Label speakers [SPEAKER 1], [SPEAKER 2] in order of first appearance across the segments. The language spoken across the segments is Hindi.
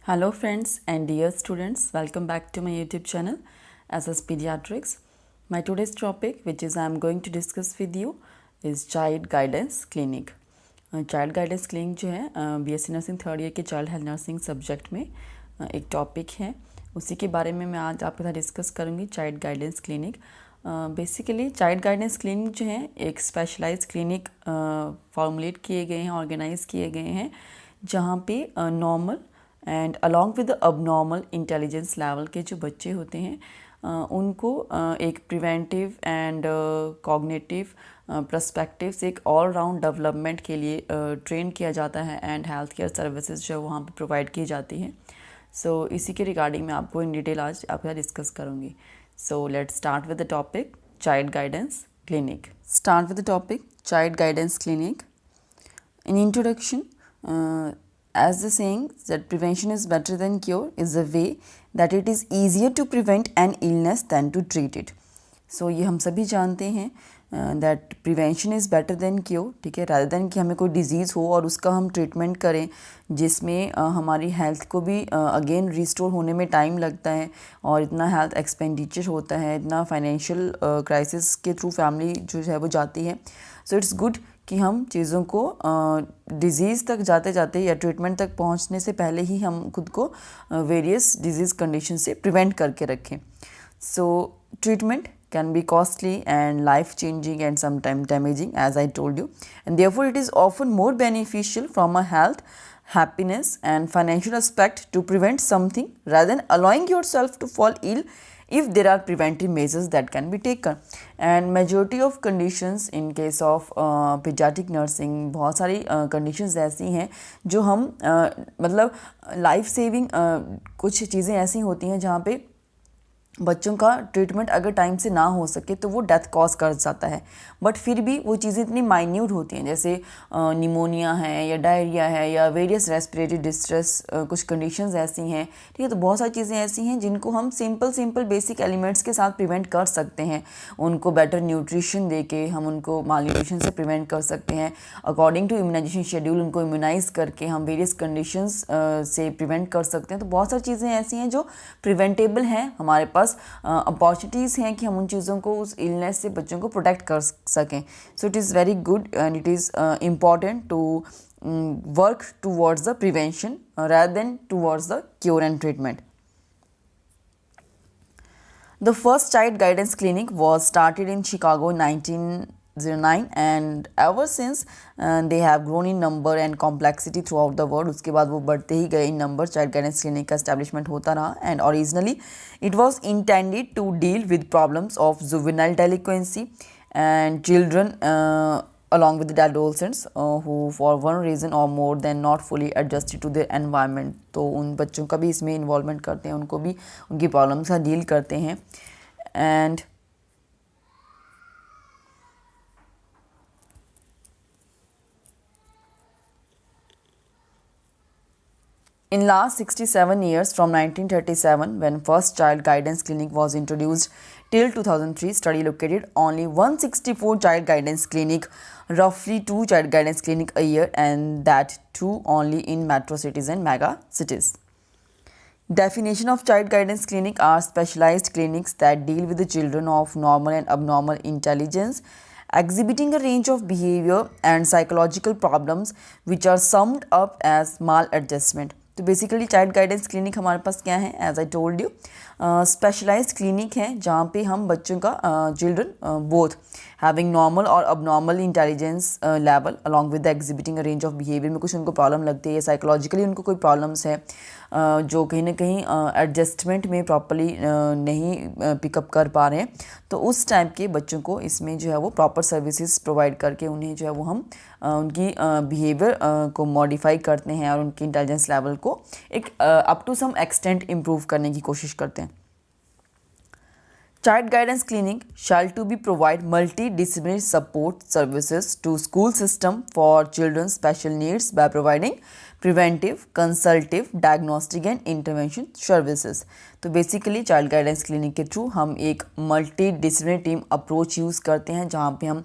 [SPEAKER 1] Hello friends and dear students, welcome back to my YouTube channel SS Pediatrics. My today's topic which is I am going to discuss with you is Child Guidance Clinic. Child Guidance Clinic जो है BSc नर्सिंग थर्ड ईयर के चाइल्ड हेल्थ नर्सिंग सब्जेक्ट में एक टॉपिक है, उसी के बारे में मैं आज आपके साथ डिस्कस करूँगी। Child guidance clinic basically child guidance clinic जो है एक स्पेशलाइज्ड क्लिनिक फॉर्मुलेट किए गए हैं, ऑर्गेनाइज किए गए हैं, जहाँ पे normal and along with abnormal intelligence level के जो बच्चे होते हैं उनको एक प्रिवेंटिव एंड कॉग्निटिव पर्सपेक्टिव से एक ऑल राउंड डेवलपमेंट के लिए ट्रेन किया जाता है एंड हेल्थ केयर सर्विसेज जो वहाँ पे प्रोवाइड की जाती हैं। सो इसी के रिगार्डिंग मैं आपको इन डिटेल आज आपके साथ डिस्कस करूँगी। So let's start with the topic child guidance clinic. Start with the topic child guidance clinic. In introduction, as the saying that prevention is better than cure is the way that it is easier to prevent an illness than to treat it. So ये हम सभी जानते हैं that prevention is better than cure, ठीक है, रादर देन कि हमें कोई डिजीज़ हो और उसका हम ट्रीटमेंट करें जिसमें हमारी हेल्थ को भी अगेन रिस्टोर होने में टाइम लगता है और इतना हेल्थ एक्सपेंडिचर होता है, इतना फाइनेंशियल क्राइसिस के थ्रू फैमिली जो है वो जाती है। सो इट्स गुड कि हम चीज़ों को डिज़ीज़ तक जाते जाते या ट्रीटमेंट तक पहुंचने से पहले ही हम खुद को वेरियस डिजीज़ कंडीशन से प्रिवेंट करके रखें। सो treatment can be costly and life changing and sometimes damaging, as I told you, and therefore it is often more beneficial from a health, happiness and financial aspect to prevent something rather than allowing yourself to fall ill if there are preventive measures that can be taken. And majority of conditions in case of pediatric nursing, बहुत सारी conditions ऐसी हैं जो हम मतलब life saving कुछ चीज़ें ऐसी होती हैं जहाँ पे बच्चों का ट्रीटमेंट अगर टाइम से ना हो सके तो वो डेथ कॉज कर जाता है, बट फिर भी वो चीज़ें इतनी माइन्यूट होती हैं, जैसे निमोनिया है या डायरिया है या वेरियस रेस्पिरेटरी डिस्ट्रेस, कुछ कंडीशंस ऐसी हैं, ठीक है। तो बहुत सारी चीज़ें ऐसी हैं जिनको हम सिंपल बेसिक एलिमेंट्स के साथ प्रिवेंट कर सकते हैं। उनको बेटर न्यूट्रिशन दे के हम उनको माल न्यूट्रिशन से प्रिवेंट कर सकते हैं। अकॉर्डिंग टू इम्यूनाइजेशन शेड्यूल उनको इम्यूनाइज करके हम वेरियस कंडीशंस से प्रिवेंट कर सकते हैं। तो बहुत सारी चीज़ें ऐसी हैं जो प्रिवेंटेबल हैं, हमारे पास अपॉर्चुनिटीज़ हैं कि हम उन चीज़ों को, उस इलनेस से बच्चों को प्रोटेक्ट कर सकें। So it is very good and it is important to work towards the prevention rather than towards the cure and treatment. The first child guidance clinic was started in Chicago in 1909 and ever since they have grown in number and complexity throughout the world. उसके बाद वो बढ़ते ही गए in number, child guidance clinic का एस्टेब्लिशमेंट होता रहा and originally it was intended to deal with problems of juvenile delinquency and children along with the adolescents who for one reason or more than not fully adjusted to their environment. तो उन बच्चों का भी इसमें इन्वॉल्वमेंट करते हैं, उनको भी उनकी प्रॉब्लम्स का डील करते हैं। And in last 67 years from 1937 when first child guidance clinic was introduced till 2003, study located only 164 child guidance clinic, roughly 2 child guidance clinic a year, and that too only in metro cities and mega cities. Definition of child guidance clinic are specialized clinics that deal with the children of normal and abnormal intelligence exhibiting a range of behavior and psychological problems which are summed up as maladjustment. तो बेसिकली चाइल्ड गाइडेंस क्लिनिक हमारे पास क्या है, as I told you, specialised clinic है जहाँ पे हम बच्चों का चिल्ड्रन बोथ हैविंग नॉर्मल और abnormal intelligence level along with exhibiting a range of behaviour में कुछ उनको प्रॉब्लम लगती है, साइकोलॉजिकली उनको कोई प्रॉब्लम्स है जो कहीं ना कहीं एडजस्टमेंट में प्रॉपरली नहीं पिकअप कर पा रहे हैं, तो उस टाइप के बच्चों को इसमें जो है वो प्रॉपर सर्विसेज प्रोवाइड करके उन्हें जो है वो हम उनकी बिहेवियर को मॉडिफाई करते हैं और उनकी इंटेलिजेंस लेवल को एक up to some extent improve करने की कोशिश करते हैं। Child Guidance Clinic shall to be provide multidisciplinary support services to school system for children's special needs by providing preventive, consultive, diagnostic and intervention services. तो बेसिकली चाइल्ड गाइडेंस क्लिनिक के थ्रू हम एक multidisciplinary team approach use करते हैं, जहाँ पे हम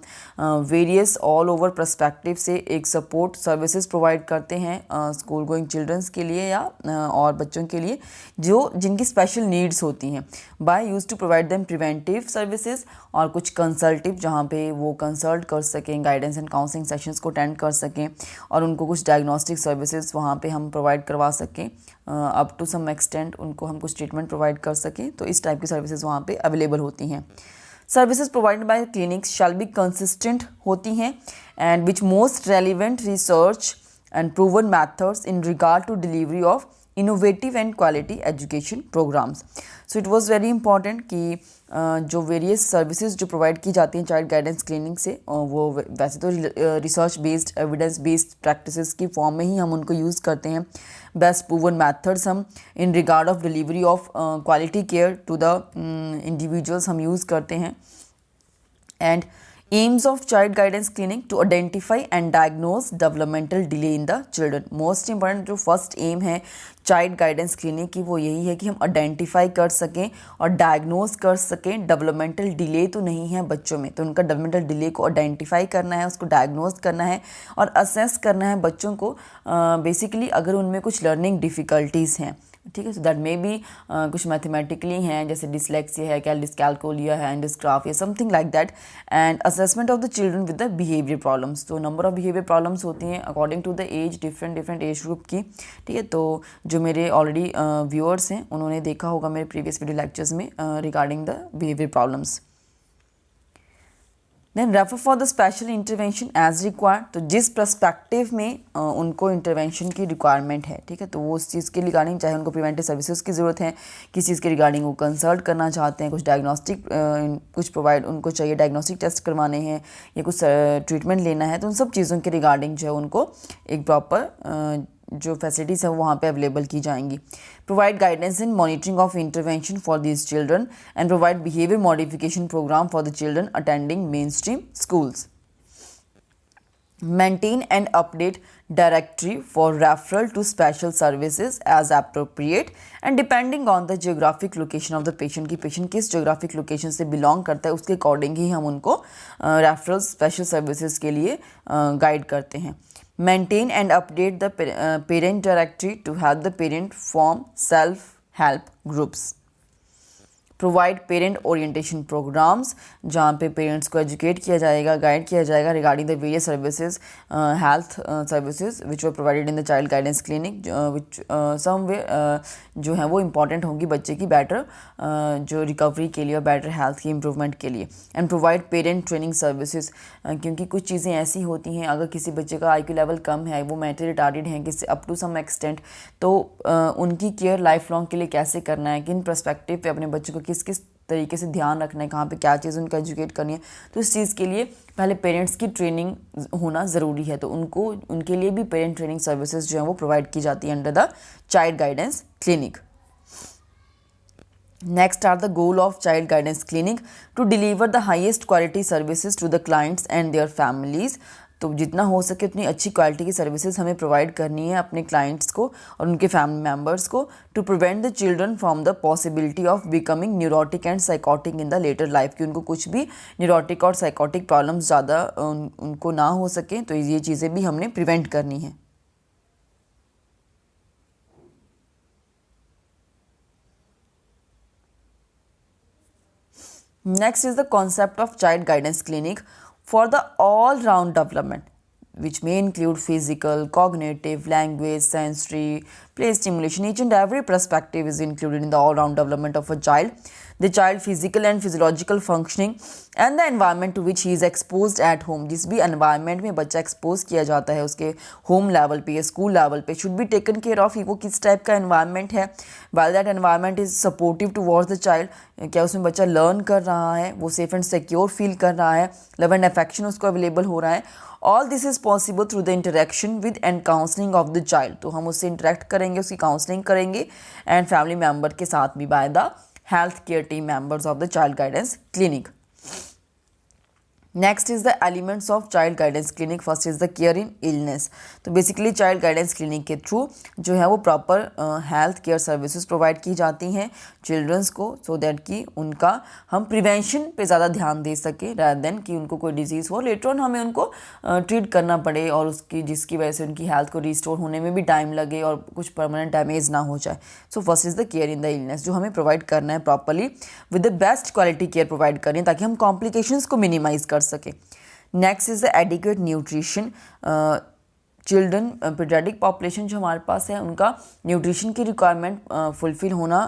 [SPEAKER 1] वेरियस ऑल ओवर पर्सपेक्टिव से एक सपोर्ट सर्विसेज प्रोवाइड करते हैं स्कूल गोइंग चिल्ड्रंस के लिए या और बच्चों के लिए जो जिनकी स्पेशल नीड्स होती हैं, by use to provide them preventive services और कुछ कंसल्टिव, जहाँ पे वो कंसल्ट कर सकें, गाइडेंस एंड काउंसलिंग सेशंस को अटेंड कर सकें और उनको कुछ डायग्नोस्टिक सर्विसेज वहाँ पे हम प्रोवाइड करवा सकें, अप टू सम एक्सटेंट उनको हम कुछ ट्रीटमेंट प्रोवाइड कर सकें। तो इस टाइप की सर्विसेज वहाँ पे अवेलेबल होती हैं। Services provided by clinics shall be consistent होती हैं and which most relevant research and proven methods in regard to delivery of innovative and quality education programmes. So it was very important कि जो वेरियस सर्विसेज जो प्रोवाइड की जाती हैं चाइल्ड गाइडेंस क्लिनिक से, वो वैसे तो research based, evidence based practices की फॉर्म में ही हम उनको यूज़ करते हैं। बेस्ट प्रूवन मैथड्स हम in regard of delivery of quality care to the individuals हम यूज़ करते हैं। And aims of child guidance clinic to identify and diagnose developmental delay in the children. Most important जो फर्स्ट एम है चाइल्ड गाइडेंस क्लिनिक की वो यही है कि हम आइडेंटिफाई कर सकें और डायग्नोज कर सकें डेवलपमेंटल डिले तो नहीं है बच्चों में, तो उनका डेवलपमेंटल डिले को आइडेंटिफाई करना है, उसको डायग्नोज करना है और असेस करना है बच्चों को बेसिकली अगर उनमें कुछ लर्निंग डिफ़िकल्टीज़ हैं, ठीक है। सो दैट मे बी कुछ मैथमेटिकली हैं, जैसे डिसलेक्सिया है, डिस्कैल्कुलिया है, dysgraphia, something like that. And assessment of the children with the behaviour problems. तो नंबर ऑफ बिहेवियर प्रॉब्लम्स होती हैं according to the age, different age group की, ठीक है। तो जो मेरे ऑलरेडी व्यूअर्स हैं उन्होंने देखा होगा मेरे प्रीवियस वीडियो लेक्चर्स में regarding the behaviour problems. Then refer for the special intervention as required. तो जिस पर्सपेक्टिव में उनको इंटरवेंशन की रिक्वायरमेंट है, ठीक है, तो वो उस चीज़ के रिगार्डिंग, चाहे उनको प्रिवेंटिव सर्विसेज की ज़रूरत है, किस चीज़ के रिगार्डिंग वो कंसल्ट करना चाहते हैं, कुछ डायग्नोस्टिक कुछ प्रोवाइड उनको चाहिए, डायग्नोस्टिक टेस्ट करवाने हैं या कुछ ट्रीटमेंट लेना है, तो उन सब चीज़ों के रिगार्डिंग जो है उनको एक प्रॉपर जो फैसिलिटीज़ है वो वहाँ पे अवेलेबल की जाएंगी। Provide guidance in monitoring of intervention for these children and provide behaviour modification programme for the children attending main stream schools. Maintain and update directory for referral to special services as appropriate and depending on the geographic location of the patient, कि patient किस geographic location से belong करता है उसके according ही हम उनको referral special services के लिए guide करते हैं। Maintain and update the parent directory to help the parent form self-help groups. Provide parent orientation programmes, जहाँ पे पेरेंट्स को एजुकेट किया जाएगा, गाइड किया जाएगा regarding the various services, health services which were provided in the child guidance clinic, which some way जो है वो इंपॉर्टेंट होंगी बच्चे की बेटर जो रिकवरी के लिए और बेटर हेल्थ की इम्प्रूवमेंट के लिए। And provide parent training services, क्योंकि कुछ चीज़ें ऐसी होती हैं अगर किसी बच्चे का IQ लेवल कम है, वो मेंटली रिटार्डेड हैं किसी अप टू सम एक्सटेंट, तो उनकी केयर लाइफ लॉन्ग के लिए कैसे करना है, किन पर्सपेक्टिव पे अपने बच्चों को किस किस तरीके से ध्यान रखना है, कहाँ पे क्या चीज़ उनको एजुकेट करनी है, तो इस चीज़ के लिए पहले पेरेंट्स की ट्रेनिंग होना ज़रूरी है। तो उनके लिए भी पेरेंट ट्रेनिंग सर्विसेज जो है वो प्रोवाइड की जाती है under the child guidance clinic. Next are the goal of child guidance clinic to deliver the highest quality services to the clients and their families। तो जितना हो सके उतनी अच्छी क्वालिटी की सर्विसेज हमें प्रोवाइड करनी है अपने क्लाइंट्स को और उनके फैमिली मेम्बर्स को, to prevent the children from the possibility of becoming neurotic and psychotic in the later life, कि उनको कुछ भी न्यूरोटिक और साइकोटिक प्रॉब्लम्स ज़्यादा उनको ना हो सकें, तो ये चीज़ें भी हमने प्रिवेंट करनी है। Next is the concept of child guidance clinic for the all-round development, which may include physical, cognitive, language, sensory, play stimulation. Each and every perspective is included in the all-round development of a child. The child physical and physiological functioning and the environment to which he is exposed at home. जिस भी environment में बच्चा expose किया जाता है उसके home level पे या school level पे, should be taken care of। वो किस टाइप का environment है, while that environment is supportive towards the child, क्या उसमें बच्चा learn कर रहा है, वो safe and secure feel कर रहा है, love and affection उसको available हो रहा है। All this is possible through the interaction with and counseling of the child। तो हम उससे interact करेंगे, उसकी counseling करेंगे and family member के साथ भी by the health care team members of the child guidance clinic। Next is the elements of child guidance clinic. First is the care in illness. तो बेसिकली चाइल्ड गाइडेंस क्लिनिक के थ्रू जो है वो proper health care services provide की जाती हैं चिल्ड्रंस को, सो दैट कि उनका हम प्रिवेंशन पे ज़्यादा ध्यान दे सकें रादर देन कि उनको कोई डिजीज़ हो लेटर ऑन हमें उनको ट्रीट करना पड़े और उसकी जिसकी वजह से उनकी हेल्थ को रिस्टोर होने में भी टाइम लगे और कुछ परमानेंट डैमेज ना हो जाए. So first is the care in the illness, जो हमें प्रोवाइड करना है properly with the best quality care provide करें ताकि हम कॉम्प्लिकेशंस को मिनिमाइज कर सके. Next is the adequate nutrition. Children paediatric population जो हमारे पास है उनका न्यूट्रिशन की रिक्वायरमेंट फुलफिल होना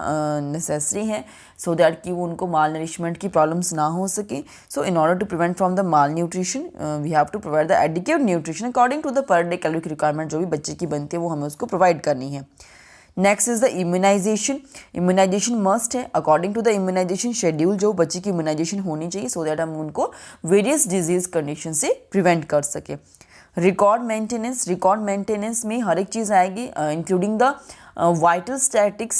[SPEAKER 1] नेसेसरी है सो दैट कि वो उनको माल नरिशमेंट की प्रॉब्लम्स ना हो सके. So in order to prevent from the malnutrition we have to provide the adequate nutrition according to the per day calorie की रिक्वायरमेंट जो भी बच्चे की बनती है वो हमें उसको प्रोवाइड करनी है. Next is the immunisation. Immunisation must है. According to the immunisation schedule जो बच्चे की इम्यूनाइजेशन होनी चाहिए सो दैट हम उनको वेरियस डिजीज कंडीशन से प्रिवेंट कर सके. Record maintenance. रिकॉर्ड मेंटेनेंस में हर एक चीज़ आएगी including the vital statics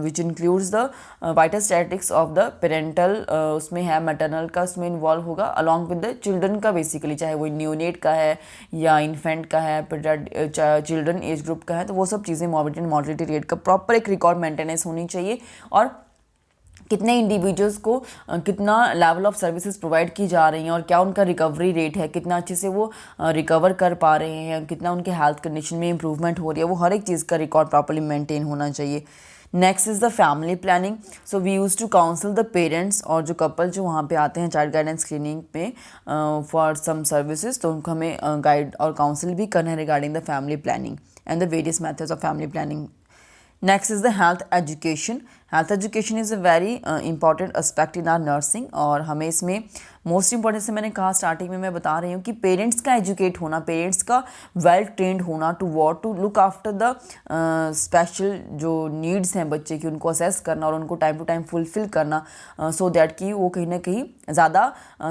[SPEAKER 1] which includes the vital statics of the parental, उसमें है मैटरनल का उसमें इन्वॉल्व होगा अलॉन्ग विद द चिल्ड्रन का बेसिकली, चाहे वो न्यूनेट का है या इन्फेंट का है, चिल्ड्रन एज ग्रुप का है, तो वो सब चीज़ें मॉर्बिडिटी एंड मॉर्टिलिटी रेट का प्रॉपर एक रिकॉर्ड मेंटेनेंस होनी चाहिए और कितने इंडिविजुअल्स को कितना लेवल ऑफ सर्विसेज प्रोवाइड की जा रही हैं और क्या उनका रिकवरी रेट है, कितना अच्छे से वो रिकवर कर पा रहे हैं, कितना उनके हेल्थ कंडीशन में इंप्रूवमेंट हो रही है, वो हर एक चीज़ का रिकॉर्ड प्रॉपर्ली मेंटेन होना चाहिए. Next is the family planning. So we use to counsel the parents और जो कपल जो वहाँ पे आते हैं चाइल्ड गाइडेंस क्लिनिक में फॉर सम सर्विसेज, तो उनको हमें गाइड और काउंसिल भी करना है regarding the family planning and the various methods of family planning. Next is the health education. Health education is a very important aspect in our nursing और हमें इसमें मोस्ट इंपॉर्टेंट से मैंने कहा स्टार्टिंग में मैं बता रही हूँ कि पेरेंट्स का एजुकेट होना, पेरेंट्स का वेल ट्रेंड होना to look after the special जो नीड्स हैं बच्चे की, उनको असेस करना और उनको टाइम टू टाइम फुलफिल करना सो दैट कि वो कहीं ना कहीं ज़्यादा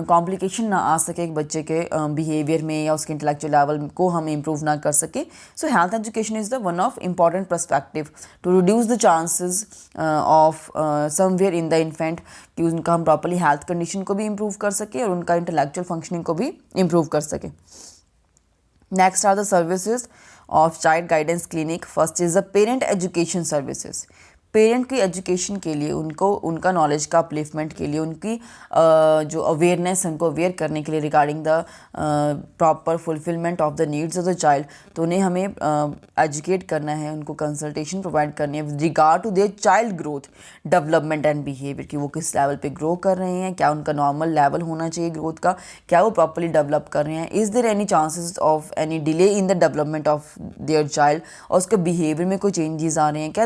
[SPEAKER 1] कॉम्प्लिकेशन ना आ सके एक बच्चे के बिहेवियर में या उसके इंटेलेक्चुअल लेवल को हम इम्प्रूव ना कर सके. So health education is the one of important perspective to reduce the chances of somewhere in the infant कि उनका हम प्रॉपर्ली हेल्थ कंडीशन को भी इम्प्रूव कर सके और उनका इंटेलेक्चुअल फंक्शनिंग को भी इम्प्रूव कर सके. Next are the services of child guidance clinic. First is the parent education services. Parent की एजुकेशन के लिए उनको उनका नॉलेज का अपलिफ्टमेंट के लिए उनकी जो अवेयरनेस उनको अवेयर करने के लिए regarding the proper fulfilment of the needs of the child, तो उन्हें हमें एजुकेट करना है, उनको कंसल्टेशन प्रोवाइड करनी है with regard to their child growth, development and behaviour कि वो किस लेवल पे ग्रो कर रहे हैं, क्या उनका नॉर्मल लेवल होना चाहिए ग्रोथ का, क्या वो प्रॉपरली डेवलप कर रहे हैं, is there any chances of any delay in the development of their child और उसके बिहेवियर में कोई चेंजेस आ रहे हैं क्या,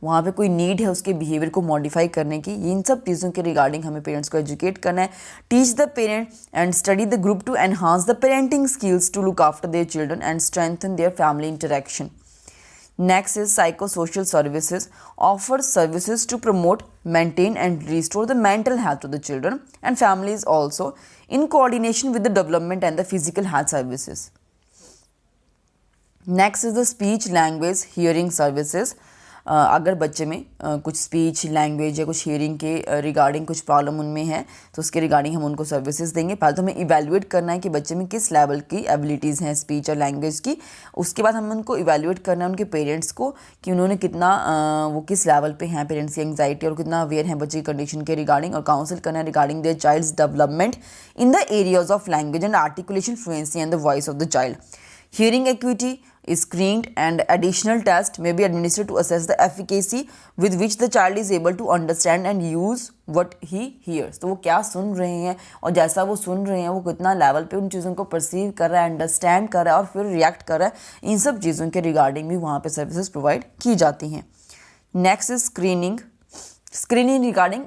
[SPEAKER 1] वहाँ पे कोई नीड है उसके बिहेवियर को मॉडिफाई करने की. इन सब चीज़ों के रिगार्डिंग हमें पेरेंट्स को एजुकेट करना है. Teach the parent and study the group to enhance the parenting skills to look after their children and strengthen their family interaction. Next is psychosocial services. Offers services to promote, maintain and restore the mental health of the children and families also in coordination with the development and the physical health services. Next is the speech, language, hearing services. अगर बच्चे में कुछ स्पीच, लैंग्वेज या कुछ हियरिंग के रिगार्डिंग कुछ प्रॉब्लम उनमें है तो उसके रिगार्डिंग हम उनको सर्विसेज देंगे. पहले तो हमें इवैल्यूएट करना है कि बच्चे में किस लेवल की एबिलिटीज़ हैं स्पीच और लैंग्वेज की. उसके बाद हमें उनको इवैल्यूएट करना है उनके पेरेंट्स को कि उन्होंने कितना वो किस लेवल पे हैं, पेरेंट्स की एंग्जाइटी और कितना अवेयर हैं बच्चे की कंडीशन के रिगार्डिंग, और काउंसिल करना है regarding their child's development in the areas of language and articulation fluency and the voice of the child. Hearing acuity is screened and additional tests may be administered to assess the efficacy with which the child is able to understand and use what he hears. तो वो क्या सुन रहे हैं और जैसा वो सुन रहे हैं वो कितना लेवल पे उन चीज़ों को परसीव कर रहा है, अंडरस्टैंड कर रहा है और फिर रिएक्ट कर रहा है. इन सब चीज़ों के रिगार्डिंग भी वहाँ पे सर्विसेज प्रोवाइड की जाती हैं. Next is screening. Screening regarding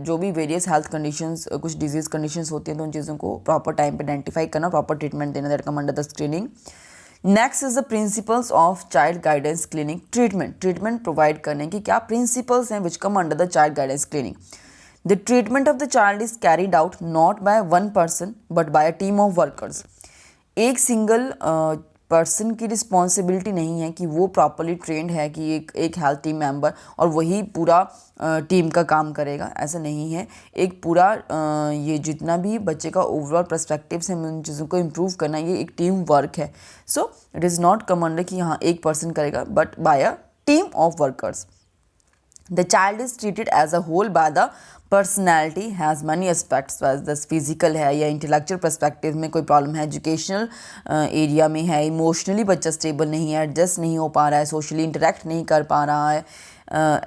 [SPEAKER 1] जो भी वेरियस हेल्थ कंडीशंस, कुछ डिजीज़ कंडीशंस होती हैं तो उन चीज़ों को प्रॉपर टाइम पे आइडेंटिफाई करना, प्रॉपर ट्रीटमेंट देना, that come under the screening. Next is the principles of child guidance clinic. Treatment provide करने की क्या प्रिंसिपल्स हैं which come under the child guidance clinic. The treatment of the child is carried out not by one person but by a team of workers. एक सिंगल पर्सन की रिस्पॉन्सिबिलिटी नहीं है कि वो प्रॉपरली ट्रेंड है कि एक हेल्थ टीम मेंबर और वही पूरा टीम का काम करेगा, ऐसा नहीं है। एक पूरा ये जितना भी बच्चे का ओवरऑल पर्सपेक्टिव से हमें उन चीज़ों को इम्प्रूव करना, ये एक टीम वर्क है। सो इट इज़ नॉट कमांडेड कि हाँ एक पर्सन करेगा, but by a team of workers. The child is treated as a whole by the personality, has many aspects, जैसे फिजिकल है या इंटेलेक्चुअल पर्सपेक्टिव में कोई प्रॉब्लम है, एजुकेशनल एरिया में है, इमोशनली बच्चा स्टेबल नहीं है, एडजस्ट नहीं हो पा रहा है, सोशली इंटरेक्ट नहीं कर पा रहा है,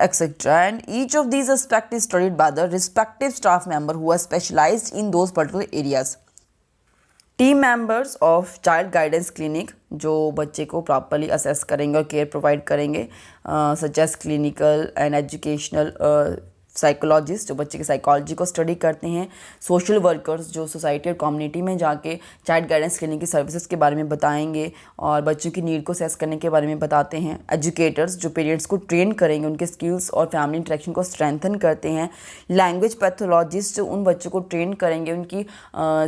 [SPEAKER 1] etc. And each of these aspects is studied by the respective staff member who are specialized in those particular areas. Team members of child guidance clinic जो बच्चे को प्रॉपरली असेस करेंगे और केयर प्रोवाइड करेंगे, such as clinical and educational psychologist जो बच्चे की साइकोलॉजी को स्टडी करते हैं, सोशल वर्कर्स जो सोसाइटी और कम्युनिटी में जाके चाइल्ड गाइडेंस क्लिनिक की सर्विसेज के बारे में बताएंगे और बच्चों की नीड को असेस करने के बारे में बताते हैं, एजुकेटर्स जो पेरेंट्स को ट्रेन करेंगे, उनके स्किल्स और फैमिली इंटरेक्शन को स्ट्रेंथन करते हैं, लैंग्वेज पैथोलॉजिस्ट जो उन बच्चों को ट्रेन करेंगे, उनकी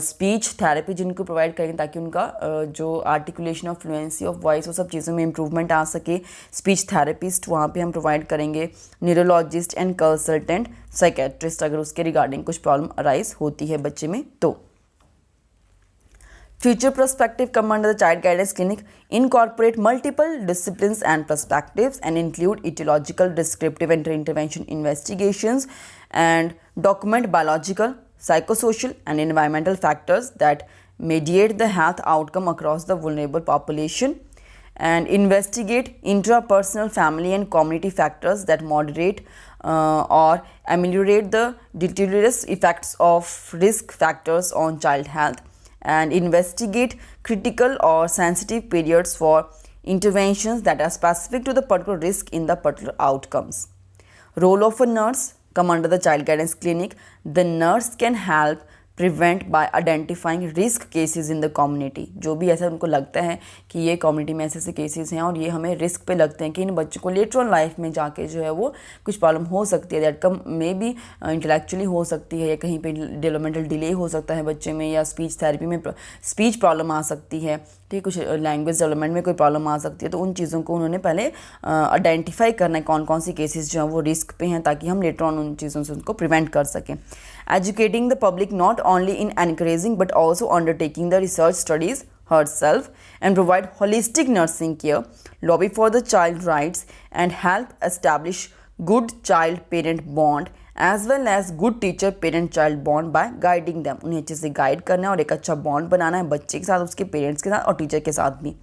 [SPEAKER 1] स्पीच थेरेपी जिनको प्रोवाइड करेंगे ताकि उनका जो articulation of fluency of voice वो सब चीज़ों में इंप्रूवमेंट आ सके, स्पीच थेरेपिस्ट वहाँ पे हम प्रोवाइड करेंगे, न्यूरोलॉजिस्ट एंड कंसल्टेंट साइकेट्रिस्ट अगर उसके रिगार्डिंग कुछ प्रॉब्लम अराइज होती है बच्चे में तो। Future perspective come under the child guidance clinic incorporate multiple disciplines and perspectives and include etiological, descriptive and intervention investigations and document biological, psychosocial and environmental factors that mediate the health outcome across the vulnerable population and investigate intrapersonal, family and community factors that moderate or ameliorate the deleterious effects of risk factors on child health and investigate critical or sensitive periods for interventions that are specific to the particular risk in the particular outcomes. Role of a nurse come under the child guidance clinic. The nurse can help prevent bye identifying risk cases in the community. जो भी ऐसा उनको लगता है कि ये कम्युनिटी में ऐसे ऐसे केसेस हैं और ये हमें रिस्क पे लगते हैं कि इन बच्चों को लेटर ऑन लाइफ में जाके जो है वो कुछ प्रॉब्लम हो सकती है, that come may be intellectually हो सकती है या कहीं पे डेवलपमेंटल डिले हो सकता है बच्चे में, या स्पीच थेरेपी में स्पीच प्रॉब्लम आ सकती है, ठीक, कुछ लैंग्वेज डेवलपमेंट में कोई प्रॉब्लम आ सकती है। तो उन चीज़ों को उन्होंने पहले आइडेंटिफाई करना है कौन कौन सी केसेस जो हैं वो रिस्क पे हैं ताकि हम लेटर ऑन उन चीज़ों से उनको प्रिवेंट कर सकें। Educating the public not only in encouraging but also undertaking the research studies herself and provide holistic nursing care, lobby for the child rights and help establish good child-parent bond as well as good teacher-parent-child bond by guiding them. उन्हें अच्छे से गाइड करना है और एक अच्छा बॉन्ड बनाना है बच्चे के साथ, उसके पेरेंट्स के साथ और टीचर के साथ भी।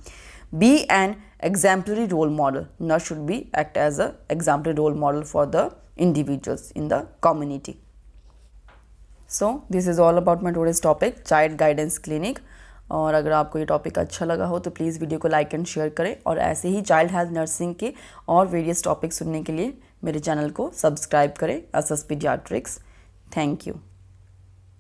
[SPEAKER 1] Be an exemplary role model. Nurse should be act as a exemplary role model for the individuals in the community. So this is all about my today's topic, child guidance clinic. और अगर आपको ये टॉपिक अच्छा लगा हो तो प्लीज़ वीडियो को लाइक एंड शेयर करें और ऐसे ही चाइल्ड हेल्थ नर्सिंग के और वेरियस टॉपिक सुनने के लिए मेरे चैनल को सब्सक्राइब करें एसएस पीडियाट्रिक्स। Thank you.